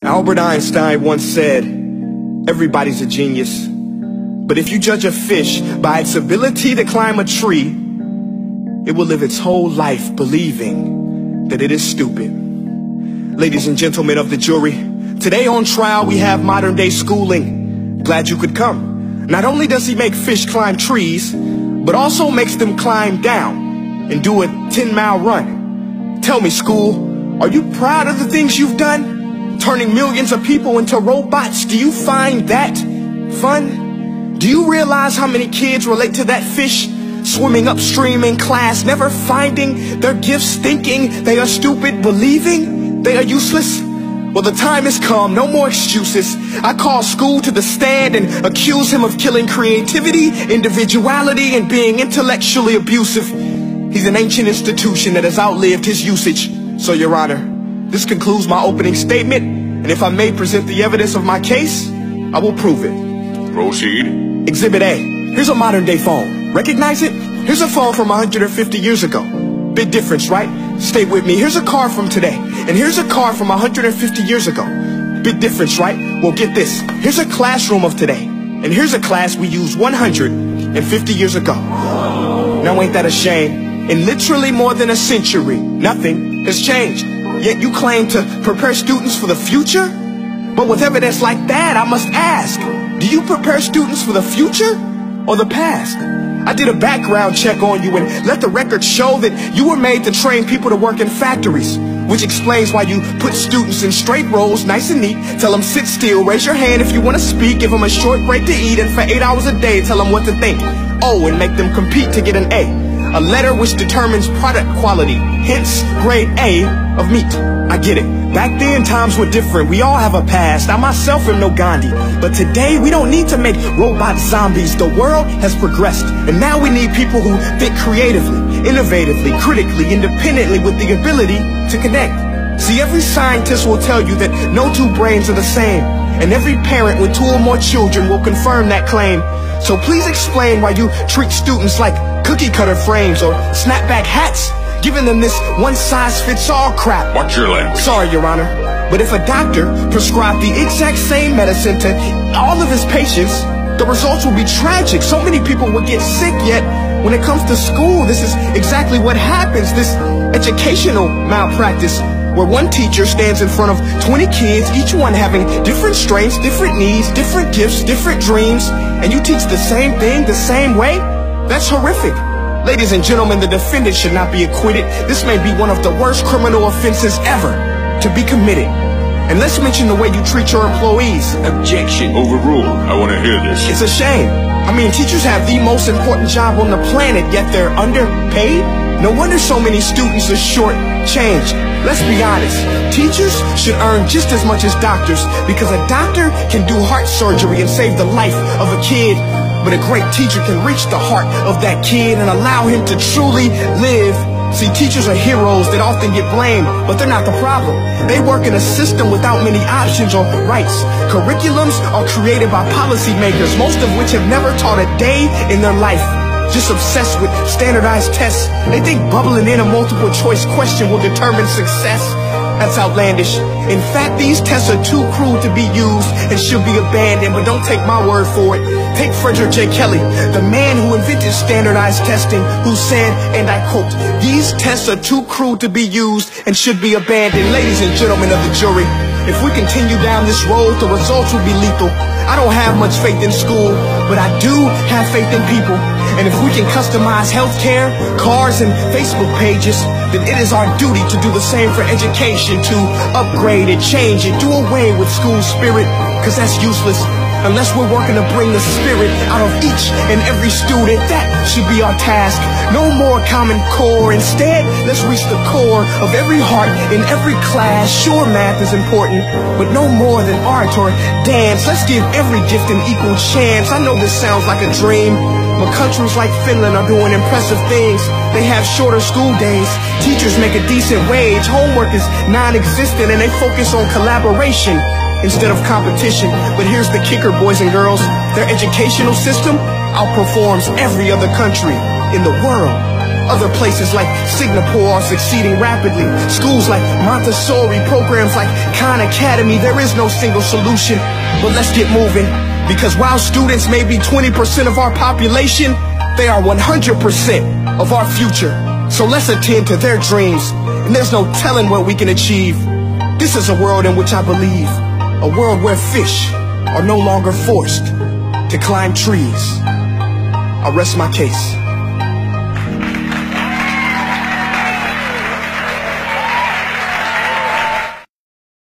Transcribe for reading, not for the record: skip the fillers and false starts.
Albert Einstein once said, everybody's a genius, but if you judge a fish by its ability to climb a tree, it will live its whole life believing that it is stupid. Ladies and gentlemen of the jury, today on trial we have modern day schooling. Glad you could come. Not only does he make fish climb trees, but also makes them climb down and do a 10-mile run. Tell me, school, are you proud of the things you've done? Turning millions of people into robots, do you find that fun? Do you realize how many kids relate to that fish swimming upstream in class, never finding their gifts, thinking they are stupid, believing they are useless? Well, the time has come, no more excuses. I call school to the stand and accuse him of killing creativity, individuality, and being intellectually abusive. He's an ancient institution that has outlived his usage. So, Your Honor, this concludes my opening statement, and if I may present the evidence of my case, I will prove it. Proceed. Exhibit A. Here's a modern day phone. Recognize it? Here's a phone from 150 years ago. Big difference, right? Stay with me. Here's a car from today, and here's a car from 150 years ago. Big difference, right? Well, get this. Here's a classroom of today, and here's a class we used 150 years ago. Now ain't that a shame? In literally more than a century, nothing has changed. Yet you claim to prepare students for the future? But with evidence like that, I must ask, do you prepare students for the future or the past? I did a background check on you and let the record show that you were made to train people to work in factories, which explains why you put students in straight rows, nice and neat, tell them sit still, raise your hand if you want to speak, give them a short break to eat, and for 8 hours a day tell them what to think. Oh, and make them compete to get an A. A letter which determines product quality, hence grade A of meat. I get it. Back then, times were different. We all have a past. I myself am no Gandhi. But today, we don't need to make robot zombies. The world has progressed. And now we need people who think creatively, innovatively, critically, independently, with the ability to connect. See, every scientist will tell you that no two brains are the same. And every parent with 2 or more children will confirm that claim. So please explain why you treat students like cookie cutter frames or snapback hats, giving them this one-size-fits-all crap. Watch your language. Sorry, Your Honor, but if a doctor prescribed the exact same medicine to all of his patients, the results will be tragic. So many people will get sick, yet when it comes to school, this is exactly what happens. This educational malpractice, where one teacher stands in front of 20 kids, each one having different strengths, different needs, different gifts, different dreams, and you teach the same thing the same way? That's horrific. Ladies and gentlemen, the defendant should not be acquitted. This may be one of the worst criminal offenses ever to be committed. And let's mention the way you treat your employees. Objection. Overruled. I want to hear this. It's a shame. I mean, teachers have the most important job on the planet, yet they're underpaid? No wonder so many students are short-changed. Let's be honest. Teachers should earn just as much as doctors, because a doctor can do heart surgery and save the life of a kid. But a great teacher can reach the heart of that kid and allow him to truly live. See, teachers are heroes that often get blamed, but they're not the problem. They work in a system without many options or rights. Curriculums are created by policymakers, most of which have never taught a day in their life. Just obsessed with standardized tests. They think bubbling in a multiple choice question will determine success. That's outlandish. In fact, these tests are too cruel to be used and should be abandoned, but don't take my word for it. Take Frederick J. Kelly, the man who invented standardized testing, who said, and I quote, "These tests are too cruel to be used and should be abandoned." Ladies and gentlemen of the jury, if we continue down this road, the results will be lethal. I don't have much faith in school, but I do have faith in people. And if we can customize healthcare, cars, and Facebook pages, then it is our duty to do the same for education, to upgrade it, change it, do away with school spirit, because that's useless unless we're working to bring the spirit out of each and every student. That should be our task. No more Common Core. Instead, let's reach the core of every heart in every class. Sure, math is important, but no more than art or dance. Let's give every gift an equal chance. I know this sounds like a dream, but countries like Finland are doing impressive things. They have shorter school days, teachers make a decent wage, homework is non-existent, and they focus on collaboration instead of competition. But here's the kicker, boys and girls. Their educational system outperforms every other country in the world. Other places like Singapore are succeeding rapidly. Schools like Montessori, programs like Khan Academy. There is no single solution, but let's get moving. Because while students may be 20% of our population, they are 100% of our future. So let's attend to their dreams, and there's no telling what we can achieve. This is a world in which I believe, a world where fish are no longer forced to climb trees. I rest my case.